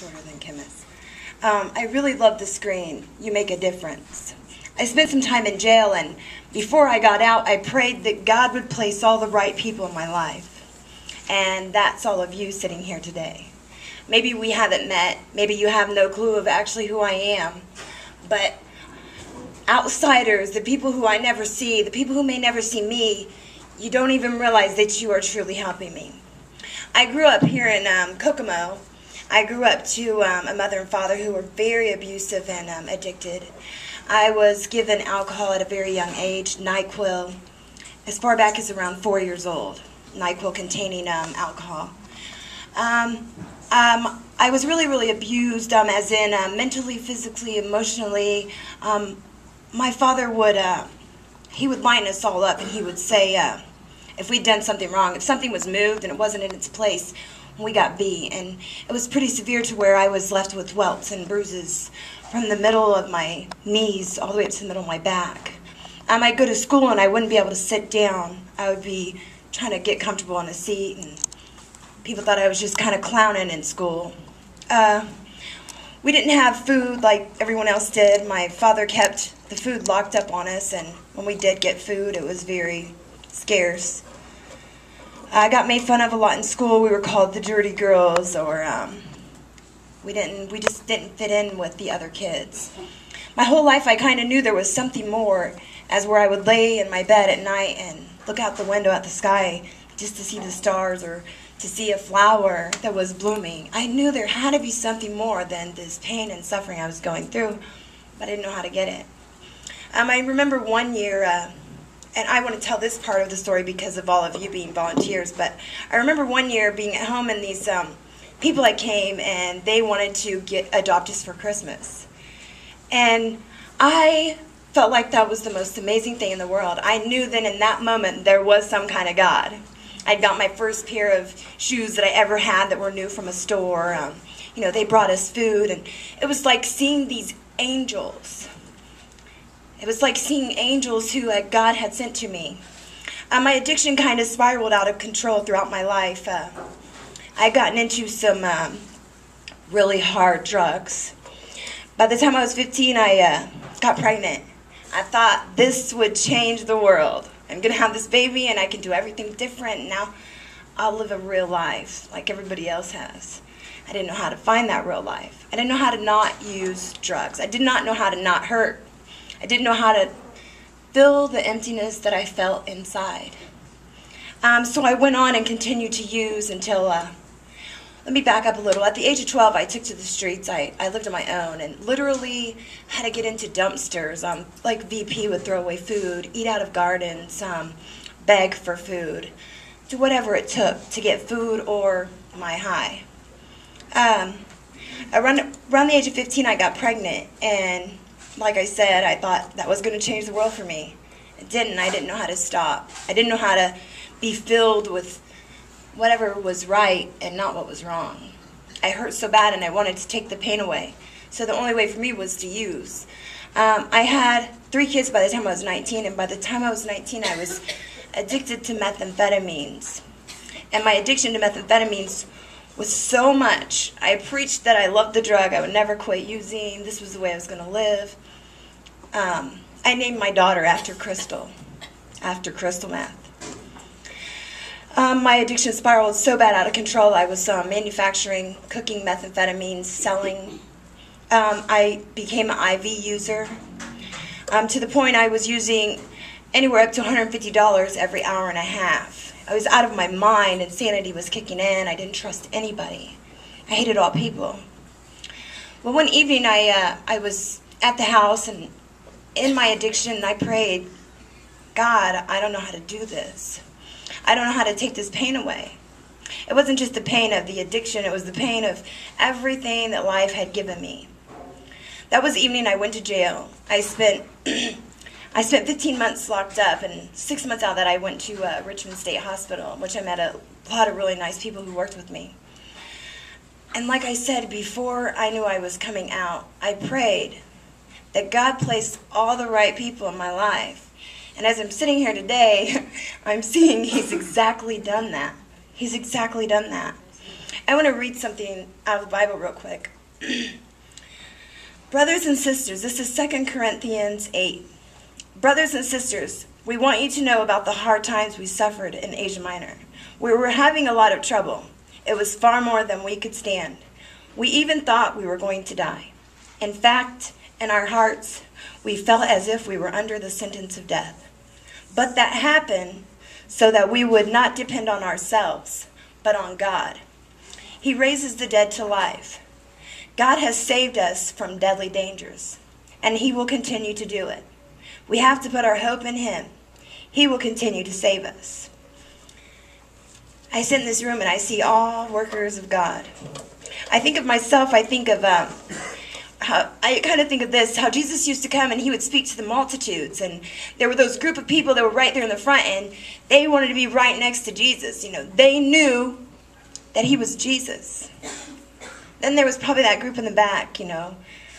shorter than Kim's. I really love the screen, You Make a Difference. I spent some time in jail, and before I got out, I prayed that God would place all the right people in my life. And that's all of you sitting here today. Maybe we haven't met. Maybe you have no clue of actually who I am. But outsiders, the people who I never see, the people who may never see me, you don't even realize that you are truly helping me. I grew up here in Kokomo. I grew up to a mother and father who were very abusive and addicted. I was given alcohol at a very young age, NyQuil, as far back as around 4 years old, NyQuil containing alcohol. I was really abused, as in mentally, physically, emotionally. My father would, he would line us all up, and he would say, if we'd done something wrong, if something was moved and it wasn't in its place, we got B. And it was pretty severe to where I was left with welts and bruises from the middle of my knees all the way up to the middle of my back. I'd go to school and I wouldn't be able to sit down. I would be trying to get comfortable on a seat, and people thought I was just kind of clowning in school. We didn't have food like everyone else did. My father kept the food locked up on us, and when we did get food, it was very scarce. I got made fun of a lot in school. We were called the dirty girls, or we just didn't fit in with the other kids. My whole life I kind of knew there was something more, as where I would lay in my bed at night and look out the window at the sky just to see the stars or to see a flower that was blooming. I knew there had to be something more than this pain and suffering I was going through, but I didn't know how to get it. I remember one year, and I want to tell this part of the story because of all of you being volunteers, but I remember one year being at home and these people that came and they wanted to adopt us for Christmas. And I felt like that was the most amazing thing in the world. I knew then in that moment there was some kind of God. I'd got my first pair of shoes that I ever had that were new from a store. They brought us food, and it was like seeing these angels. It was like seeing angels who God had sent to me. My addiction kind of spiraled out of control throughout my life. I'd gotten into some really hard drugs. By the time I was 15, I got pregnant. I thought this would change the world. I'm going to have this baby and I can do everything different. And now I'll live a real life like everybody else has. I didn't know how to find that real life. I didn't know how to not use drugs. I did not know how to not hurt. I didn't know how to fill the emptiness that I felt inside. So I went on and continued to use until, let me back up a little. At the age of 12, I took to the streets. I lived on my own and literally had to get into dumpsters. Like VP would throw away food, eat out of gardens, beg for food, do whatever it took to get food or my high. Around the age of 15, I got pregnant, and like I said, I thought that was going to change the world for me. It didn't. I didn't know how to stop. I didn't know how to be filled with whatever was right and not what was wrong. I hurt so bad and I wanted to take the pain away. So the only way for me was to use. I had 3 kids by the time I was 19, and by the time I was 19 I was addicted to methamphetamines. And my addiction to methamphetamines was so much. I preached that I loved the drug, I would never quit using, this was the way I was going to live. I named my daughter after crystal meth. My addiction spiraled so bad out of control. I was manufacturing, cooking methamphetamines, selling. I became an IV user to the point I was using anywhere up to $150 every hour and a half. I was out of my mind. Insanity was kicking in. I didn't trust anybody. I hated all people. Well, one evening I was at the house, and in my addiction I prayed, God, I don't know how to do this. I don't know how to take this pain away. It wasn't just the pain of the addiction, it was the pain of everything that life had given me. That was the evening I went to jail. I spent 15 months locked up, and 6 months out of that I went to Richmond State Hospital, which I met a lot of really nice people who worked with me. And like I said, before I knew I was coming out, I prayed that God placed all the right people in my life. And as I'm sitting here today, I'm seeing He's exactly done that. He's exactly done that. I want to read something out of the Bible real quick. Brothers and sisters, this is 2 Corinthians 8. Brothers and sisters, we want you to know about the hard times we suffered in Asia Minor. We were having a lot of trouble. It was far more than we could stand. We even thought we were going to die. In fact, in our hearts, we felt as if we were under the sentence of death. But that happened so that we would not depend on ourselves, but on God. He raises the dead to life. God has saved us from deadly dangers, and He will continue to do it. We have to put our hope in Him. He will continue to save us. I sit in this room and I see all workers of God. I think of myself, I think of this, how Jesus used to come and He would speak to the multitudes, and there were those group of people that were right there in the front, and they wanted to be right next to Jesus. You know, they knew that He was Jesus. Then there was probably that group in the back, you know.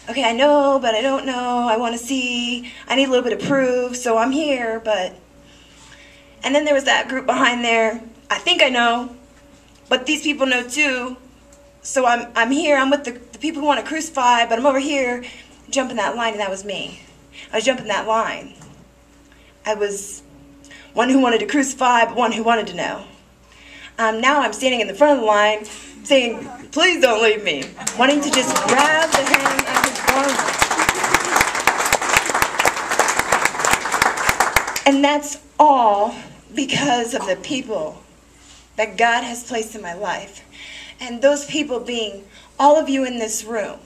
Okay, I know, but I don't know. I want to see. I need a little bit of proof, so I'm here, but... And then there was that group behind there. I think I know, but these people know too. So I'm here. I'm with the people who want to crucify, but I'm over here jumping that line, and that was me. I was jumping that line. I was one who wanted to crucify, but one who wanted to know. Now I'm standing in the front of the line saying, please don't leave me, wanting to just grab the hem of His garment. And that's all because of the people that God has placed in my life. And those people being all of you in this room.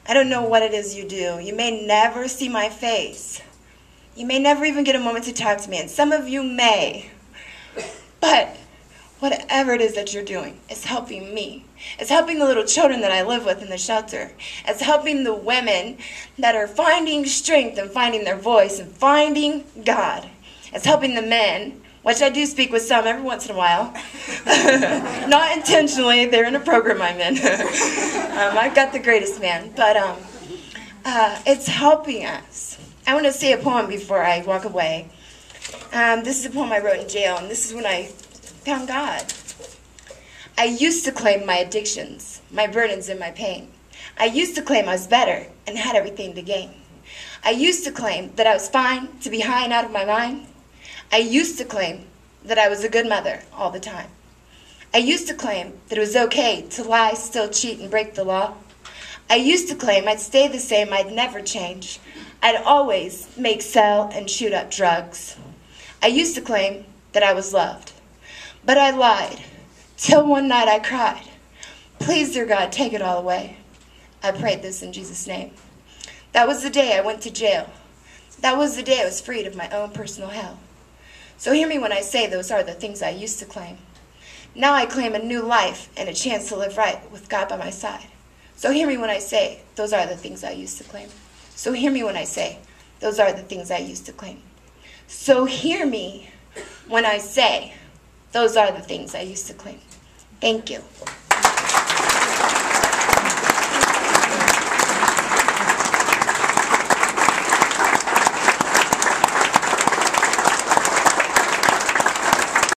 I don't know what it is you do. You may never see my face. You may never even get a moment to talk to me. And some of you may. But whatever it is that you're doing is helping me. It's helping the little children that I live with in the shelter. It's helping the women that are finding strength and finding their voice and finding God. It's helping the men, which I do speak with some every once in a while. Not intentionally. They're in a program I'm in. I've got the greatest man. But it's helping us. I want to say a poem before I walk away. This is a poem I wrote in jail, and this is when I found God. I used to claim my addictions, my burdens, and my pain. I used to claim I was better and had everything to gain. I used to claim that I was fine to be high and out of my mind. I used to claim that I was a good mother all the time. I used to claim that it was okay to lie, steal, cheat, and break the law. I used to claim I'd stay the same, I'd never change. I'd always make, sell, and shoot up drugs. I used to claim that I was loved. But I lied, till one night I cried, please, dear God, take it all away. I prayed this in Jesus' name. That was the day I went to jail. That was the day I was freed of my own personal hell. So hear me when I say those are the things I used to claim. Now I claim a new life and a chance to live right with God by my side. So hear me when I say those are the things I used to claim. So hear me when I say those are the things I used to claim. So hear me when I say those are the things I used to claim. Thank you.